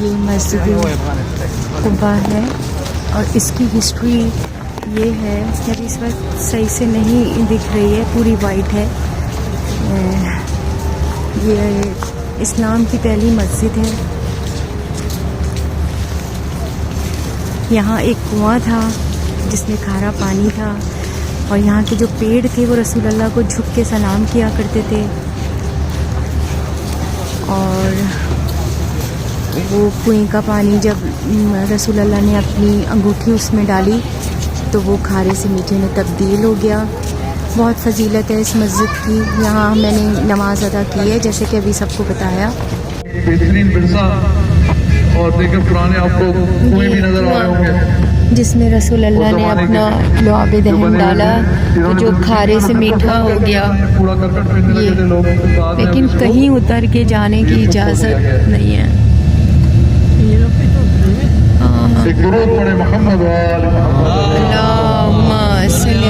ये मस्जिद कुबा है और इसकी हिस्ट्री ये है कि अभी इस वक्त सही से नहीं दिख रही है, पूरी वाइट है। ये इस्लाम की पहली मस्जिद है। यहाँ एक कुआं था जिसमें खारा पानी था और यहाँ के जो पेड़ थे वो रसूल अल्लाह को झुक के सलाम किया करते थे और वो कुएं का पानी जब रसूल अल्लाह ने अपनी अंगूठी उसमें डाली तो वो खारे से मीठे में तब्दील हो गया। बहुत फजीलत है इस मस्जिद की। यहाँ मैंने नमाज अदा की है जैसे कि अभी सबको बताया। बेहतरीन विरसा और देखिए पुराने आपको कुएं भी नजर आ रहे होंगे जिसमें रसूल अल्लाह ने अपना लुआब दहन डाला तो जो खारे से मीठा हो गया। लेकिन कहीं उतर के जाने की इजाज़त नहीं है। अल्लाहुम्मा सल्ली